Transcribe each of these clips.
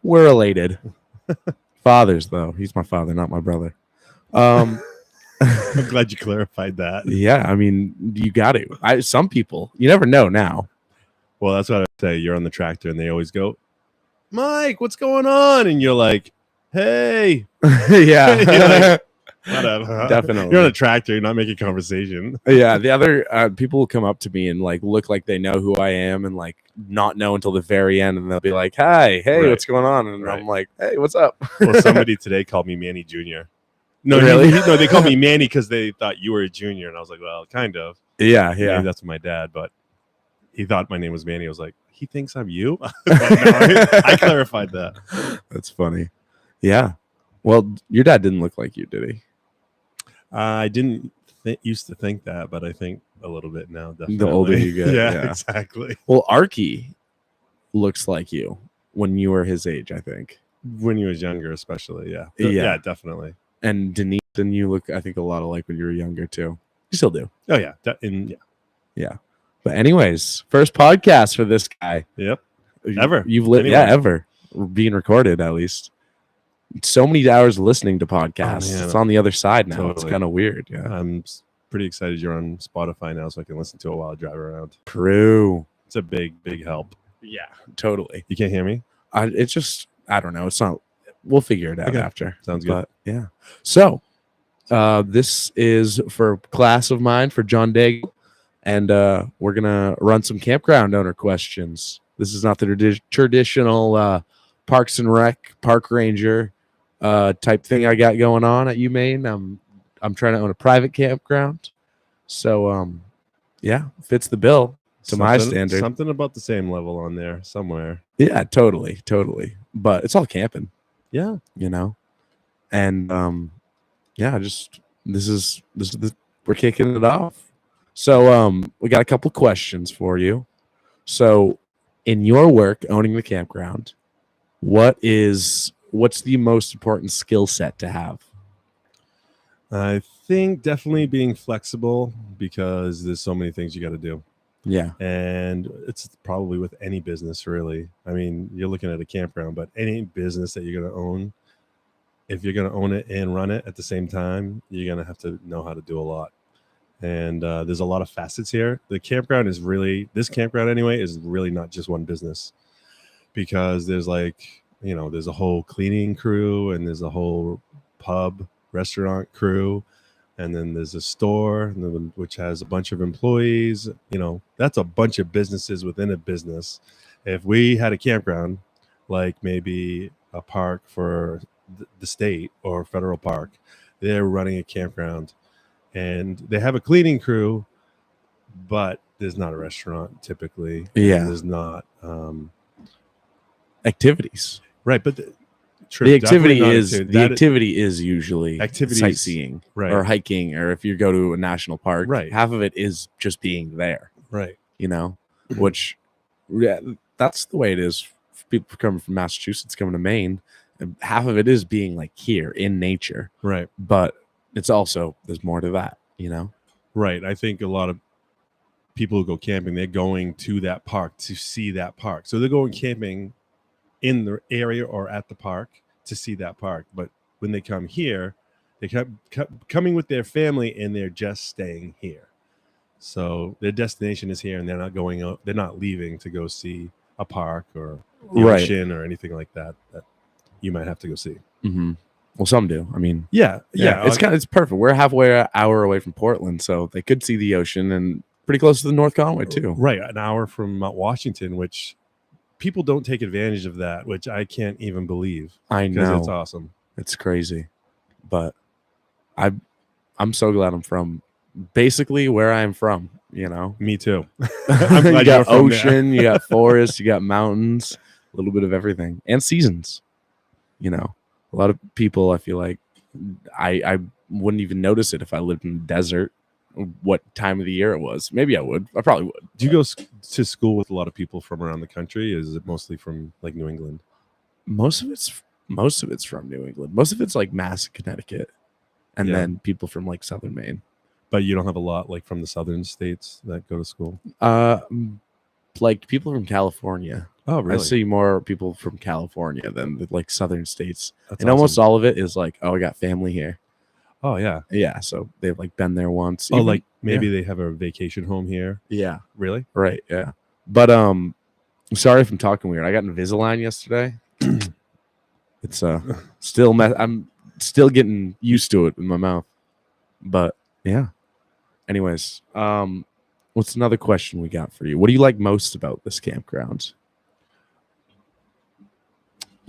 We're related. Fathers, though. He's my father, not my brother. I'm glad you clarified that. Yeah, I mean, you got to. Some people, you never know now. Well, that's what I say. You're on the tractor, and they always go, Mike, what's going on? And you're like, hey. Yeah. You're like, whatever. Definitely. You're on a tractor. You're not making conversation. Yeah. The other people will come up to me and like look like they know who I am and like not know until the very end. And they'll be like, hey, Right. what's going on? And Right. I'm like, hey, what's up? Well, somebody today called me Manny Jr. No, Really? No, they called me Manny because they thought you were a junior. And I was like, well, kind of. Yeah. Maybe that's my dad, but he thought my name was Manny. I was like, he thinks I'm you? No, I clarified that. That's funny. Yeah. Well, your dad didn't look like you, did he? I didn't used to think that, but I think a little bit now. Definitely. The older you get. Yeah, exactly. Well, Arky looks like you when you were his age, I think. When you was younger, especially. Yeah. Yeah. Yeah, definitely. And Denise, and you look, I think, a lot alike when you were younger, too. You still do. Oh, yeah. Yeah. But anyways, first podcast for this guy. Yep. Ever. You've lived, anyway. Yeah, ever. Being recorded, at least. So many hours listening to podcasts. Oh, it's on the other side now. Totally. It's kind of weird. Yeah. I'm pretty excited you're on Spotify now so I can listen to it while I drive around. True. It's a big help. Yeah, totally. You can't hear me? It's just, I don't know. It's not, we'll figure it out after. Sounds good. But, yeah. So, this is for class of mine, for John Daigle. And we're going to run some campground owner questions. This is not the traditional Parks and Rec, park ranger type thing I got going on at UMaine. I'm trying to own a private campground. So, yeah, fits the bill to my standard. Something about the same level on there somewhere. Yeah, totally. But it's all camping. Yeah. You know? And, yeah, just this is we're kicking it off. So we got a couple questions for you. So in your work owning the campground, what's the most important skill set to have? I think definitely being flexible because there's so many things you got to do. Yeah. And it's probably with any business, really. I mean, you're looking at a campground, but any business that you're going to own, if you're going to own it and run it at the same time, you're going to have to know how to do a lot. And there's a lot of facets here. This campground anyway, is really not just one business, because there's there's a whole cleaning crew and there's a whole pub restaurant crew. And then there's a store which has a bunch of employees. That's a bunch of businesses within a business. If we had a campground, like maybe a park for the state or federal park, they're running a campground. And they have a cleaning crew, but there's not a restaurant typically. Yeah. There's not activities. Right. But the activity is usually sightseeing, right, or hiking, or if you go to a national park, right. Half of it is just being there. Right. Which that's the way it is for people coming from Massachusetts, coming to Maine. And half of it is being like here in nature. Right. But it's also, there's more to that, Right. I think a lot of people who go camping, they're going to that park to see that park. So they're going camping in the area or at the park to see that park. But when they come here, they coming with their family and they're just staying here. So their destination is here and they're not going out. They're not leaving to go see a park or the ocean or anything like that you might have to go see. Mm-hmm. Well, some do. I mean, yeah. It's perfect. We're halfway an hour away from Portland, so they could see the ocean, and pretty close to the North Conway too. Right, an hour from Mount Washington, which people don't take advantage of that, which I can't even believe. I know, because it's awesome. It's crazy, but I'm so glad I'm from basically where I'm from. Me too. I'm glad you got ocean, you got forests, you got mountains, a little bit of everything, and seasons. A lot of people, I feel like I wouldn't even notice it if I lived in the desert, what time of the year it was. Maybe I would. I probably would. Do you go to school with a lot of people from around the country? Is it mostly from like New England? Most of it's from New England. Most of it's like Mass, Connecticut, and then people from like Southern Maine. But you don't have a lot like from the southern states that go to school? Like people from California. Oh, I really? see more people from California than the, like southern states, That's and almost awesome. all of it is like, oh, I got family here. Oh, yeah. Yeah, so they've like been there once. Oh, Even, like maybe they have a vacation home here. yeah, Really? right, yeah. But sorry if I'm talking weird. I got Invisalign yesterday. It's still I'm still getting used to it in my mouth. But yeah. Anyways, what's another question we got for you? What do you like most about this campground?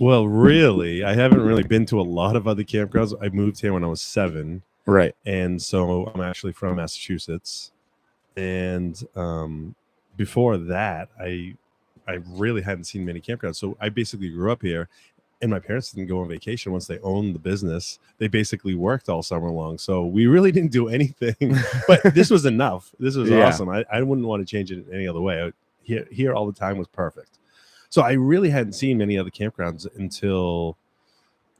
Well, really, I haven't really been to a lot of other campgrounds. I moved here when I was 7, Right. and so I'm actually from Massachusetts. And before that, I really hadn't seen many campgrounds. So I basically grew up here, and my parents didn't go on vacation once they owned the business. They basically worked all summer long. So we really didn't do anything. But this was enough. This was Yeah. awesome. I wouldn't want to change it any other way. Here all the time was perfect. So I really hadn't seen many other campgrounds until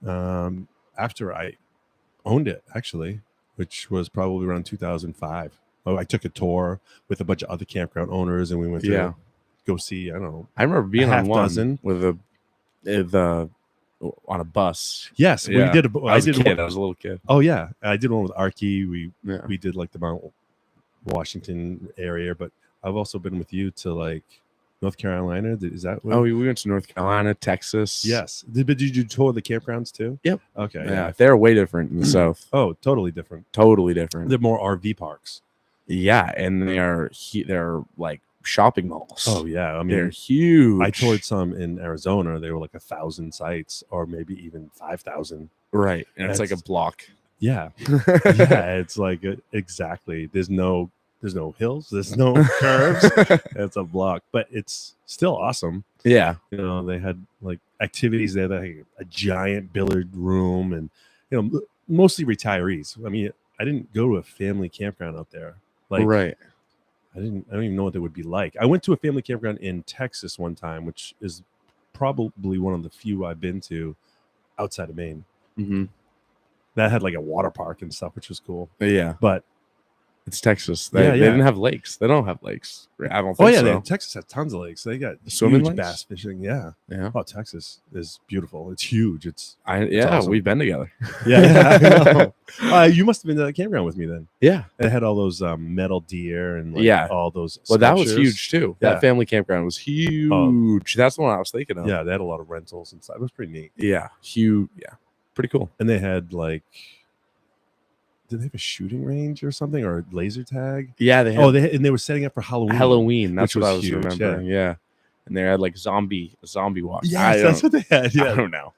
after I owned it, actually, which was probably around 2005. Oh, I took a tour with a bunch of other campground owners, and we went to go see, I don't know, I remember being half on one dozen. with the on a bus. Yes, Yeah. we did. I was a did kid. one. I was a little kid. Oh yeah, I did one with Arky. Yeah. We did like the Mount Washington area, but I've also been with you to like North Carolina. Is that what? Oh, we went to North Carolina, Texas. Yes. Did you tour the campgrounds too? Yep. Okay. Yeah, they're way different in the South. Oh, totally different. Totally different. They're more RV parks. Yeah, and they're like shopping malls. Oh yeah, I mean they're huge. I toured some in Arizona. They were like 1,000 sites, or maybe even 5,000. Right, and it's like a block. Yeah, yeah. It's like exactly. There's no hills. There's no curves. It's a block, but it's still awesome. Yeah, you know, they had like activities there. That had a giant billiard room, and you know, mostly retirees. I mean, I didn't go to a family campground out there. Like, right. I don't even know what they would be like. I went to a family campground in Texas one time, which is probably one of the few I've been to outside of Maine. Mm-hmm. That had like a water park and stuff, which was cool. Yeah, but it's Texas. They didn't have lakes. They don't have lakes. I don't think so. Oh yeah, Texas has tons of lakes. They got swimming huge lakes? bass fishing. Yeah. Oh, Texas is beautiful. It's huge. It's awesome. We've been together. Yeah, I know. You must have been to that campground with me then. Yeah, it had all those metal deer and like all those. Well, that was huge too. Yeah. That family campground was huge. That's the one I was thinking of. Yeah, they had a lot of rentals and stuff. It was pretty neat. Yeah, huge. Yeah, pretty cool. And they had like. Did they have a shooting range or something, or a laser tag? Yeah, they had. They were setting up for Halloween. Halloween, that's what I was huge, remembering. Yeah, and they had like zombie walk. Yes, that's what they had. Yeah, I don't know,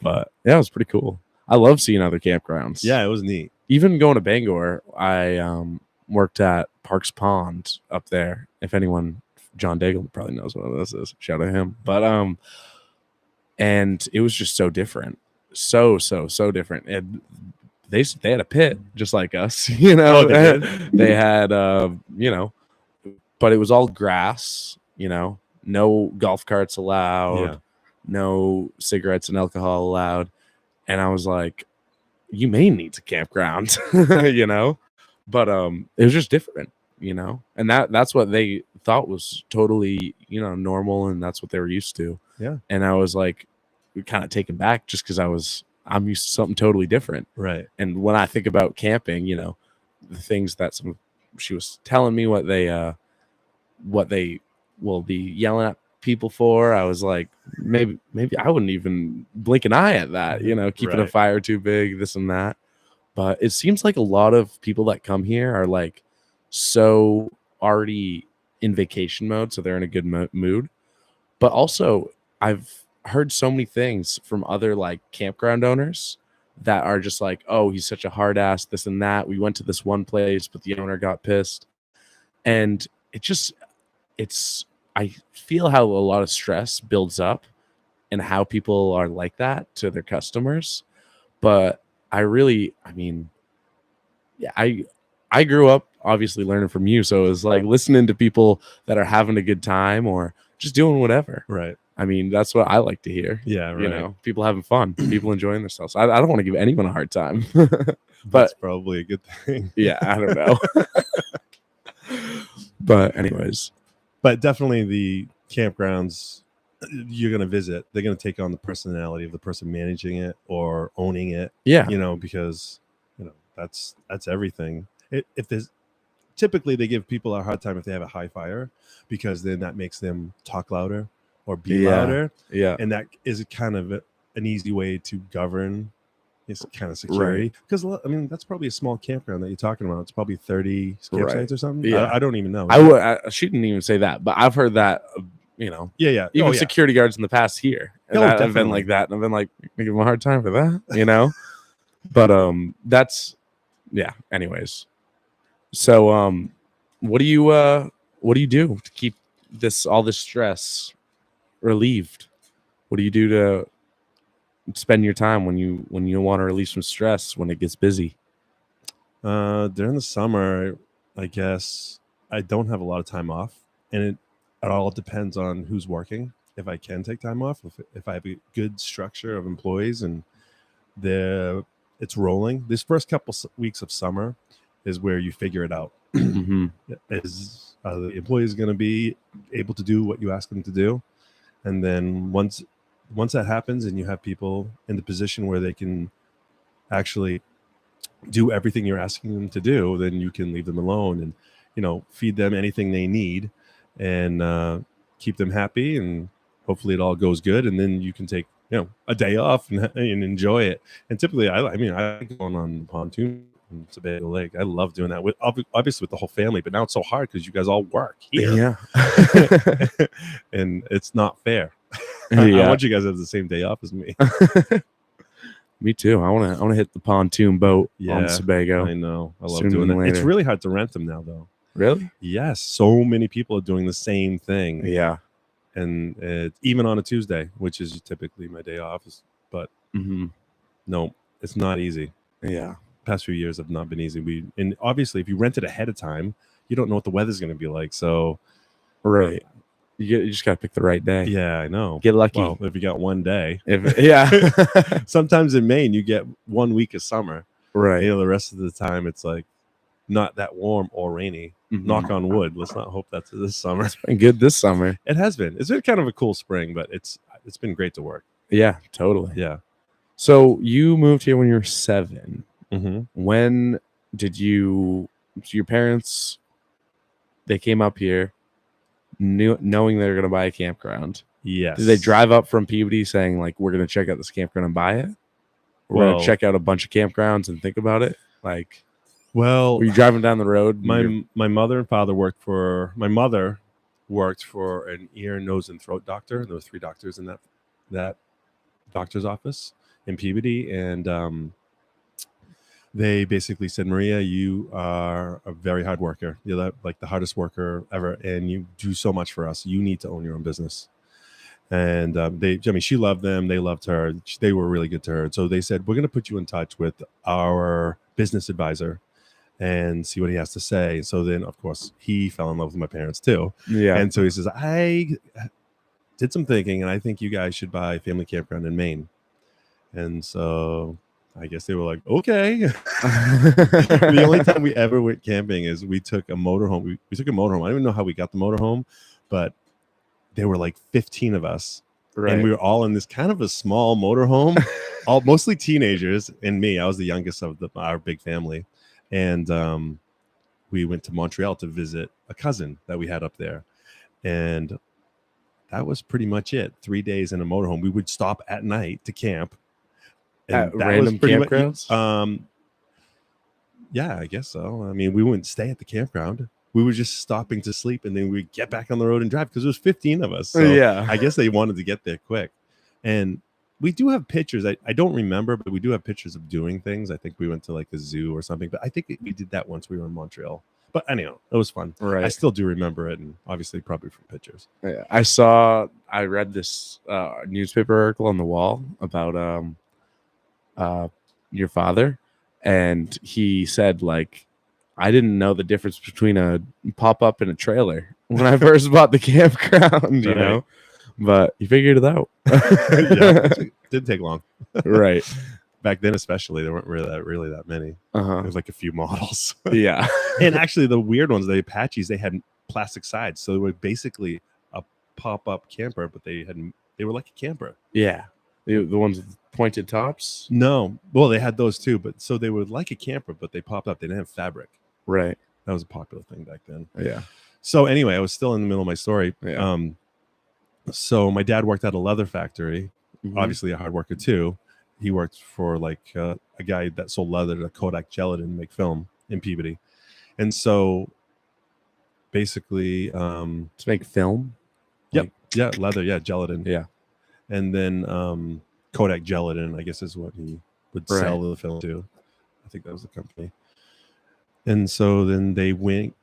but yeah, it was pretty cool. I love seeing other campgrounds. Yeah, it was neat. Even going to Bangor, I worked at Parks Pond up there. If anyone, John Daigle probably knows what this is. Shout out to him. But and it was just so different, so different. And they had a pit just like us, you know. They had you know, but it was all grass, you know, no golf carts allowed, no cigarettes and alcohol allowed. And I was like, you may need a campground, you know, but it was just different, you know, and that's what they thought was totally, you know, normal, and that's what they were used to. Yeah. And I was like kind of taken back just because I'm used to something totally different. Right. And when I think about camping, you know, the things that she was telling me what they will be yelling at people for, I was like, maybe I wouldn't even blink an eye at that, you know, keeping a fire too big, this and that. But it seems like a lot of people that come here are like so already in vacation mode, so they're in a good mood. But also, I've heard so many things from other like campground owners that are just like, oh, he's such a hard ass, this and that. We went to this one place, but the owner got pissed. And I feel how a lot of stress builds up and how people are like that to their customers. But I grew up obviously learning from you. So it was like listening to people that are having a good time or just doing whatever. Right. I mean, that's what I like to hear. Yeah, right. You know, people having fun, people enjoying themselves. I don't want to give anyone a hard time. But that's probably a good thing. Yeah, I don't know. But anyways. But definitely the campgrounds you're going to visit, they're going to take on the personality of the person managing it or owning it. Yeah. Because that's everything. If there's typically they give people a hard time if they have a high fire, because then that makes them talk louder or be louder. Yeah. And that is kind of an easy way to govern this kind of security. Because that's probably a small campground that you're talking about. It's probably 30 campsites or something. Yeah. I don't even know. She didn't even say that, but I've heard that. Yeah. Even security guards in the past here. I've been like that, and I've been like, give them a hard time for that. But that's anyways. So what do you do to keep all this stress relieved? What do you do to spend your time when you want to release some stress when it gets busy? During the summer, I guess I don't have a lot of time off, and it all depends on who's working. If I can take time off, if I have a good structure of employees and it's rolling. This first couple weeks of summer is where you figure it out. Mm-hmm. Is the employees going to be able to do what you ask them to do? And then once that happens and you have people in the position where they can actually do everything you're asking them to do, then you can leave them alone and feed them anything they need and keep them happy, and hopefully it all goes good, and then you can take a day off and enjoy it. And typically I like going on the pontoon in Sebago Lake. I love doing that obviously with the whole family, but now it's so hard because you guys all work here. Yeah. And it's not fair. Yeah. I want you guys to have the same day off as me. Me too. I want to hit the pontoon boat on Sebago. I know. I love doing it. It's really hard to rent them now, though. Really? Yes. So many people are doing the same thing. Yeah. And even on a Tuesday, which is typically my day off. But no, it's not easy. Yeah. Past few years have not been easy. And obviously, if you rent it ahead of time, you don't know what the weather's going to be like. So, right. You just got to pick the right day. Yeah, I know. Get lucky. Well, if you got one day. Yeah. Sometimes in Maine, you get 1 week of summer. Right. The rest of the time, it's like not that warm or rainy. Mm-hmm. Knock on wood. Let's not hope that's this summer. It's been good this summer. It has been. It's been kind of a cool spring, but it's been great to work. Yeah, totally. Yeah. So you moved here when you were 7. Mm-hmm. When did your parents, they came up here knowing they were going to buy a campground? Yes. Did they drive up from Peabody saying, like, we're going to check out this campground and buy it? We're going to check out a bunch of campgrounds and think about it? Like, well, were you driving down the road? My mother and father my mother worked for an ear, nose, and throat doctor. There were 3 doctors in that doctor's office in Peabody. And they basically said, Maria, you are a very hard worker. You're like the hardest worker ever, and you do so much for us. You need to own your own business. And she loved them. They loved her. They were really good to her. So they said, we're going to put you in touch with our business advisor and see what he has to say. So then, of course, he fell in love with my parents too. Yeah. And so he says, I did some thinking, and I think you guys should buy a family campground in Maine. And so I guess they were like, okay. The only time we ever went camping is we took a motorhome. We took a motorhome. I don't even know how we got the motorhome, but there were like 15 of us. Right. And we were all in this kind of a small motorhome, all mostly teenagers, and me. I was the youngest of our big family. And we went to Montreal to visit a cousin that we had up there. And that was pretty much it. 3 days in a motorhome. We would stop at night to camp. At random campgrounds? Yeah, I guess so. I mean, we wouldn't stay at the campground. We were just stopping to sleep, and then we'd get back on the road and drive because there was 15 of us. So yeah. I guess they wanted to get there quick. And we do have pictures. I don't remember, but we do have pictures of doing things. I think we went to like a zoo or something, but I think we did that once we were in Montreal. But anyhow, it was fun. Right. I still do remember it, and obviously probably from pictures. Yeah. I read this newspaper article on the wall about your father, and he said, like, I didn't know the difference between a pop-up and a trailer when I first bought the campground, you know, but you figured it out. Yeah, it didn't take long. Right. Back then, especially, there weren't really that many. There was like a few models. Yeah. And actually, the weird ones, the Apaches, they had plastic sides. So they were basically a pop-up camper, but they were like a camper. Yeah. The ones with pointed tops? No. Well, they had those too, but so they were like a camper, but they popped up. They didn't have fabric. Right. That was a popular thing back then. Yeah. So anyway, I was still in the middle of my story. Yeah. So my dad worked at a leather factory, Mhm. obviously a hard worker too. He worked for like a guy that sold leather to Kodak Gelatin to make film in Peabody. And so basically, To make film? yep. Yeah. Leather. Yeah. Gelatin. Yeah. And then Kodak Gelatin, I guess, is what he would sell the film to. I think that was the company. And so then they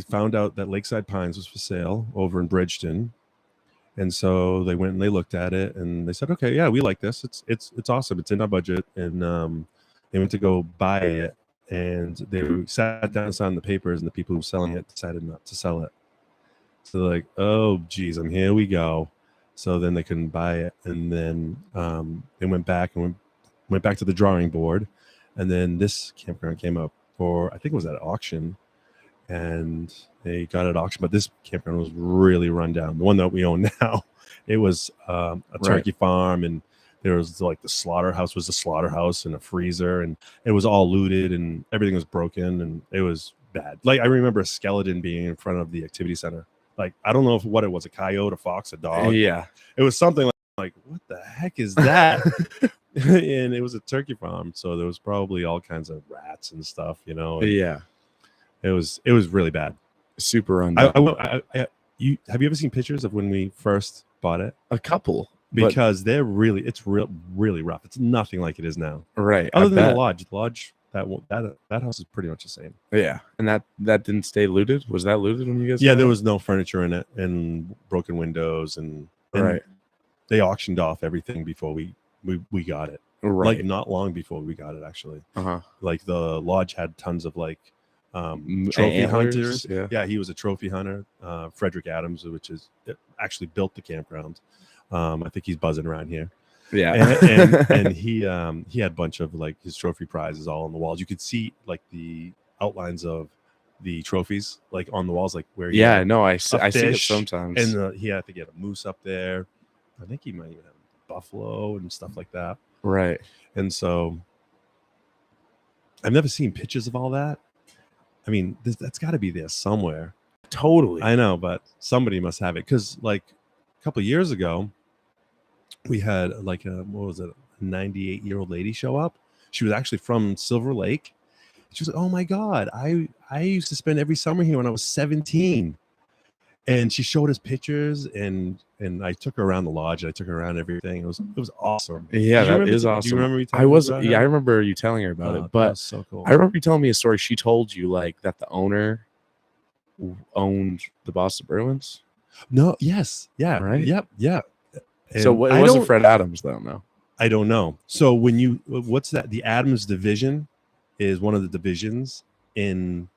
found out that Lakeside Pines was for sale over in Bridgeton. And so they went and they looked at it and they said, okay, yeah, we like this. It's awesome. It's in our budget. And they went to go buy it, and they sat down and signed the papers, and the people who were selling it decided not to sell it. So they're like, oh, geez, here we go. So then they couldn't buy it. And then they went back and went back to the drawing board. And then this campground came up for, I think it was at auction. And they got it at auction. But this campground was really run down. The one that we own now, it was a turkey farm. And there was like the slaughterhouse was a slaughterhouse and a freezer. And it was all looted and everything was broken. And it was bad. Like I remember a skeleton being in front of the activity center. Like, I don't know what it was, a coyote, a fox, a dog. Yeah. It was something like what the heck is that? And it was a turkey farm. So there was probably all kinds of rats and stuff, you know. And yeah. It was really bad. Super rundown. Have you ever seen pictures of when we first bought it? A couple. Because it's really rough. It's nothing like it is now. Right. Other than the lodge. The lodge, that house is pretty much the same. Yeah. And that didn't stay looted? Was that looted when you guys there was no furniture in it and broken windows and right. They auctioned off everything before we got it. Right. Like not long before we got it, actually. Uh-huh. Like the lodge had tons of like trophy antlers, hunters. Yeah, he was a trophy hunter. Frederick Adams, which is actually built the campground. I think he's buzzing around here. Yeah. and he had a bunch of like his trophy prizes all on the walls. You could see like the outlines of the trophies like on the walls, like where I see it sometimes. And I think he had a moose up there. I think he might even have buffalo and stuff like that. Right. And so I've never seen pictures of all that. I mean, that's got to be there somewhere. Totally. I know, but somebody must have it. Because like a couple of years ago, we had like a 98-year-old lady show up. She was actually from Silver Lake. She was like, oh my God, I used to spend every summer here when I was 17. And she showed us pictures, and I took her around the lodge. I took her around everything. It was awesome. Yeah, that is awesome. Do you remember me I remember you telling her about it, but so cool. I remember you telling me a story. She told you like that the owner owned the Boston Bruins. No, yes, yeah, right, yep, yeah. And so it wasn't Fred Adams though. No, I don't know. So what's that? The Adams division is one of the divisions in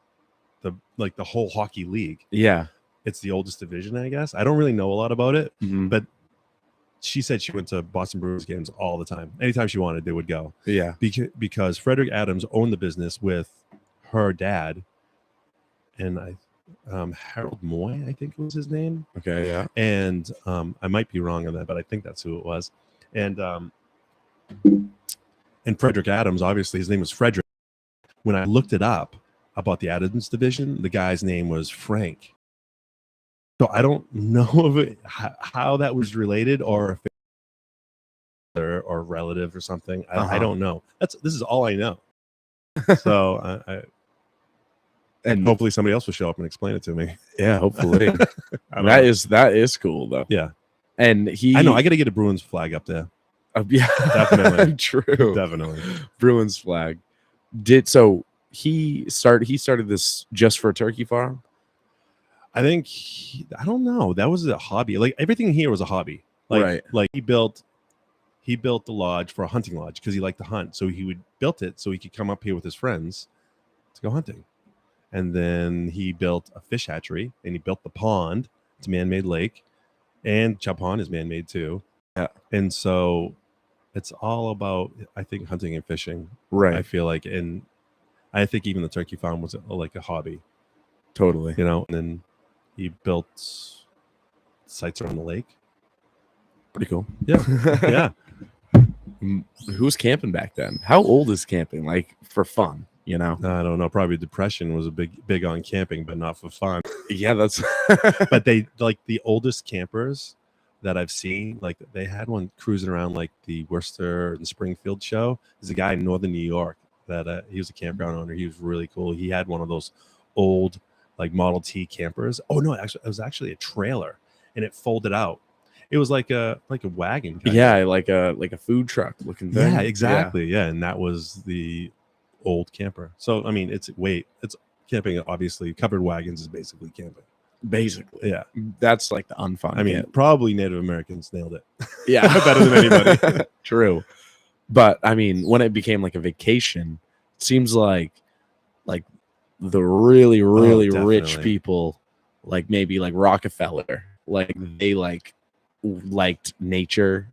the whole hockey league. Yeah. It's the oldest division, I guess. I don't really know a lot about it, mm-hmm. but she said she went to Boston Bruins games all the time. Anytime she wanted, they would go. Yeah. Because Frederick Adams owned the business with her dad, and Harold Moy, I think was his name. Okay, yeah. And I might be wrong on that, but I think that's who it was. And Frederick Adams, obviously, his name was Frederick. When I looked it up about the Adams division, the guy's name was Frank. So I don't know how that was related or if or relative or something. I don't know. This is all I know. So and hopefully somebody else will show up and explain it to me. Yeah, hopefully. that is cool though. Yeah, and I know I got to get a Bruins flag up there. Yeah, definitely. True. Definitely. Bruins flag. He started this just for a turkey farm? I think I don't know. That was a hobby. Like everything here was a hobby. Like he built the lodge for a hunting lodge because he liked to hunt. So he built it so he could come up here with his friends to go hunting. And then he built a fish hatchery and he built the pond. It's a man-made lake, and Chubb Pond is man-made too. Yeah. And so it's all about, I think, hunting and fishing. Right. I feel like, and I think even the turkey farm was like a hobby. Totally. You know, and then he built sites around the lake. Pretty cool. Yeah, yeah. Who was camping back then? How old is camping? Like for fun, you know? I don't know. Probably depression was a big on camping, but not for fun. Yeah, that's. But they like the oldest campers that I've seen. Like they had one cruising around like the Worcester and Springfield show. There's a guy in northern New York that he was a campground owner. He was really cool. He had one of those old like Model T campers. Oh no, actually, it was actually a trailer, and it folded out. It was like a wagon. Yeah, like a food truck looking thing. Yeah, exactly. Yeah, and that was the old camper. So I mean, it's camping. Obviously, covered wagons is basically camping. Basically, Yeah, that's like the unfun. I mean, probably Native Americans nailed it. Yeah, better than anybody. True, but I mean, when it became like a vacation, it seems like the really rich people, like maybe like Rockefeller, like they liked nature,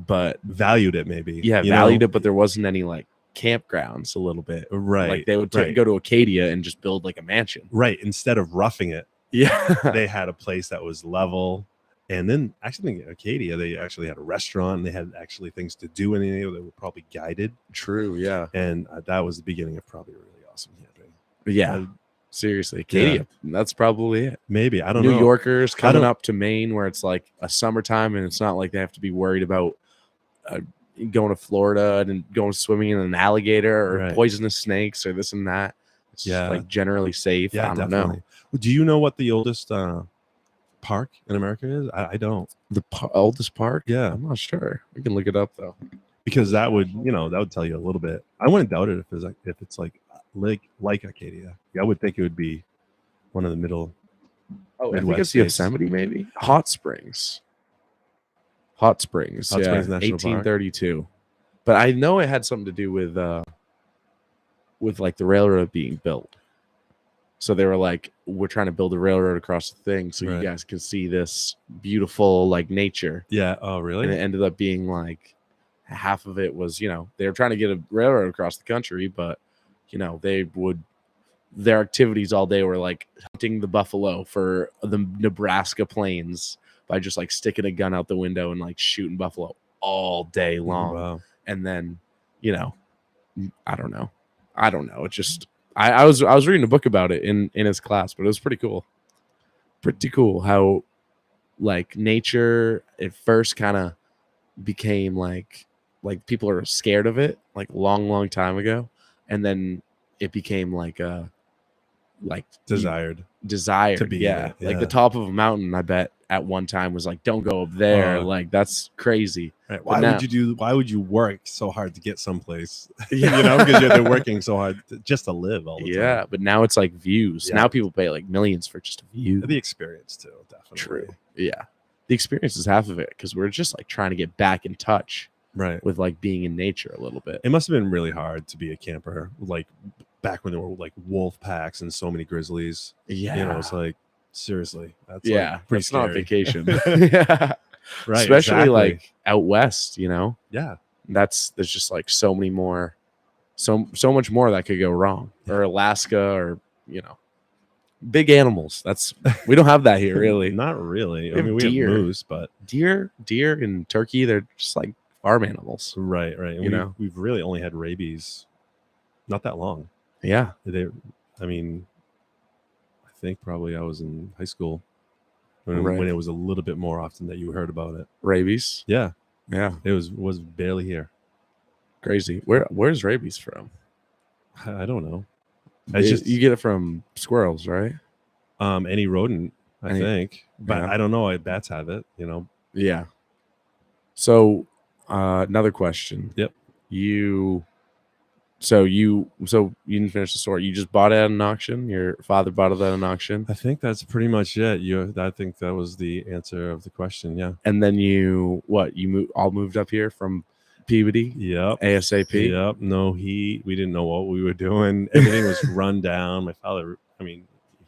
but valued it maybe. Yeah, valued it, but there wasn't any like campgrounds a little bit. Right. Like they would go to Acadia and just build like a mansion. Right. Instead of roughing it. Yeah. They had a place that was level. And then actually in Acadia, they actually had a restaurant. And they had actually things to do in there that were probably guided. True. Yeah. And that was the beginning of probably really awesome camping. Yeah. Seriously, Acadia. Yeah. That's probably it. Maybe. I don't know. New Yorkers coming up to Maine where it's like a summertime and it's not like they have to be worried about going to Florida and going swimming in an alligator or poisonous snakes or this and that. It's like generally safe. Yeah, I don't know. Do you know what the oldest park in America is? I don't. The oldest park? Yeah. I'm not sure. We can look it up though. Because that would tell you a little bit. I wouldn't doubt it if it's like Acadia. I would think it would be one of the middle. Oh, I think it's Yosemite, maybe. Hot Springs. Hot Springs National 1832. Park. But I know it had something to do with like the railroad being built. So they were like, we're trying to build a railroad across the thing so you guys can see this beautiful like nature. Yeah. Oh, really? And it ended up being like half of it was, they were trying to get a railroad across the country, but their activities all day were like hunting the buffalo for the Nebraska plains by just like sticking a gun out the window and like shooting buffalo all day long. Wow. And then, I don't know. It just, I was reading a book about it in his class, but it was pretty cool. Pretty cool how like nature at first kind of became like people are scared of it like long time ago. And then it became like desired to be. Yeah. Like the top of a mountain, I bet at one time was like, don't go up there. Like that's crazy. Right. Why would you work so hard to get someplace? Because they're working so hard just to live all the time. Yeah. But now it's like views. Yeah. Now people pay like millions for just a view. The experience too. Definitely. True. Yeah. The experience is half of it because we're just like trying to get back in touch. Right. With like being in nature a little bit. It must have been really hard to be a camper, like back when there were like wolf packs and so many grizzlies. Yeah. It's like, seriously. That's like pretty scary. Not vacation. Yeah. Right. Especially like out west, Yeah. There's just like so many more, so much more that could go wrong. Or Alaska or, big animals. We don't have that here really. Not really. We have moose, but deer and turkey, they're just like farm animals. Right. And we've really only had rabies not that long. Yeah. I think probably I was in high school when it was a little bit more often that you heard about it. Rabies? Yeah. Yeah. It was barely here. Crazy. Where's rabies from? I don't know. You get it from squirrels, right? Any rodent, I think. But I don't know. Bats have it, Yeah. So another question. Yep. So you didn't finish the story. You just bought it at an auction. Your father bought it at an auction. I think that's pretty much it. I think that was the answer of the question. Yeah. And then you moved up here from Peabody. Yep. ASAP. Yep. No, we didn't know what we were doing. Everything was run down. My father,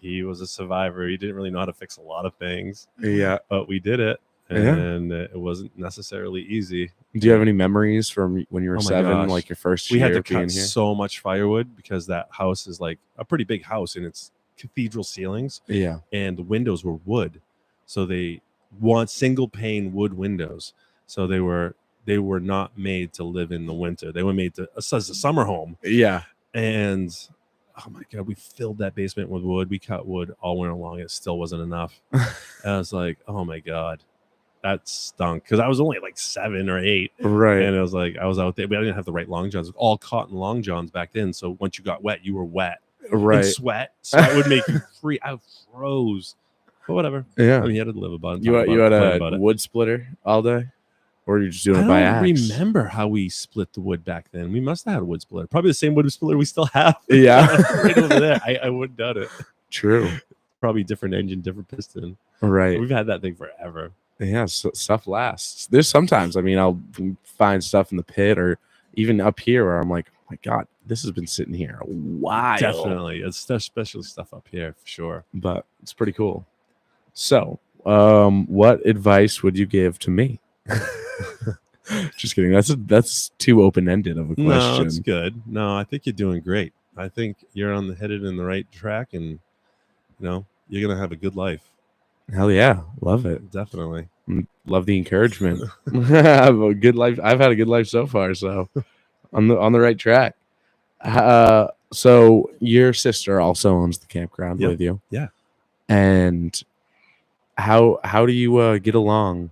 he was a survivor. He didn't really know how to fix a lot of things. Yeah. But we did it. And it wasn't necessarily easy. Do you have any memories from when you were 7, like your first year? We had to cut so much firewood because that house is like a pretty big house and it's cathedral ceilings, Yeah. and the windows were wood, so they want single pane wood windows. So they were not made to live in the winter. They were made to as a summer home. Yeah. And oh my god, we filled that basement with wood. We cut wood all winter long. It still wasn't enough. And I was like, oh my god, that stunk, because I was only like 7 or 8. Right. And it was like I was out there. We didn't have the right long johns. All cotton long johns back then. So once you got wet, you were wet. Right. And sweat would make you free. I froze. But whatever. Yeah. I mean, you had to live about it. You had a wood splitter all day? Or were you just doing it by axe? I don't remember how we split the wood back then. We must have had a wood splitter. Probably the same wood splitter we still have. Yeah. Right over there. I wouldn't doubt it. True. Probably different engine, different piston. Right. We've had that thing forever. Yeah, so stuff lasts. There's sometimes, I mean, I'll find stuff in the pit or even up here where I'm like, oh my God, this has been sitting here a while. Definitely. It's especially stuff up here for sure. But it's pretty cool. So, what advice would you give to me? Just kidding. That's too open-ended of a question. No, it's good. No, I think you're doing great. I think you're headed in the right track, and you're gonna have a good life. Hell yeah, love it. Definitely. Love the encouragement. I have a good life. I've had a good life so far, so on the right track. So your sister also owns the campground with you. Yeah. And how do you get along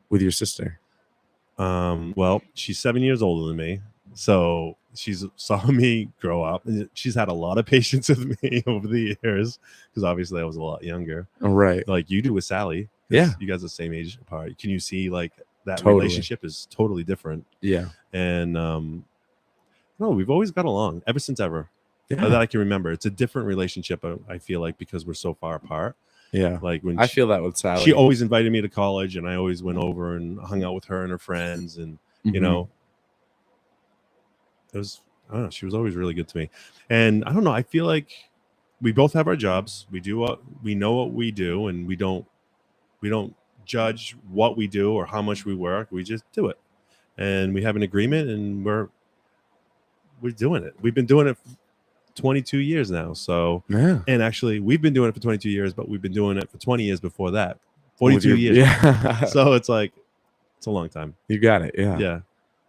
with your sister? Well, she's 7 years older than me, so she's saw me grow up, and she's had a lot of patience with me over the years, because obviously I was a lot younger. Right. Like you do with Sally. Yeah. You guys are the same age apart. Can you see like that Totally. relationship is totally different? Yeah. And no, we've always got along ever since ever. Yeah. That I can remember. It's a different relationship, I feel like, because we're so far apart. Yeah. Like when I feel that with Sally. she always invited me to college, and I always went over and hung out with her and her friends, and it was, I don't know, she was always really good to me. And I don't know, I feel like we both have our jobs. We know what we do, and we don't judge what we do or how much we work. We just do it, and we have an agreement, and we're doing it. We've been doing it 22 years now. So yeah. And actually we've been doing it for 22 years, but we've been doing it for 20 years before that. 42 years. Yeah. So it's like, it's a long time. You got it. Yeah. Yeah.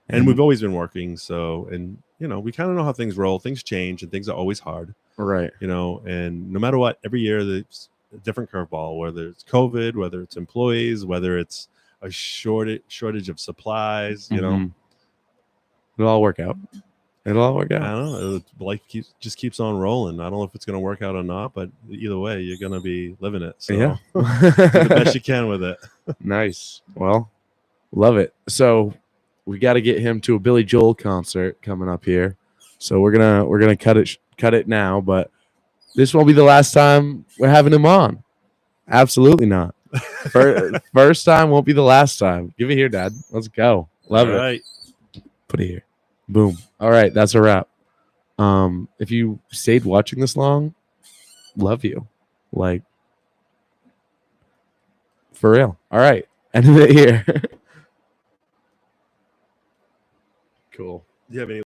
And we've always been working. So, and we kind of know how things roll. Things change, and things are always hard. Right. And no matter what, every year there's a different curveball, whether it's COVID, whether it's employees, whether it's a shortage of supplies, It'll all work out. It'll all work I out. don't know. Life just keeps on rolling. I don't know if it's going to work out or not, but either way, you're going to be living it. So Yeah. do the best you can with it. Nice. Well, love it. So we got to get him to a Billy Joel concert coming up here. So we're gonna cut it now, but this won't be the last time we're having him on. Absolutely not. First time won't be the last time. Give it here, Dad. Let's go. Love it. Right. Put it here. Boom. All right, that's a wrap. If you stayed watching this long, love you. Like, for real. All right. End of it here. Cool. Do you have any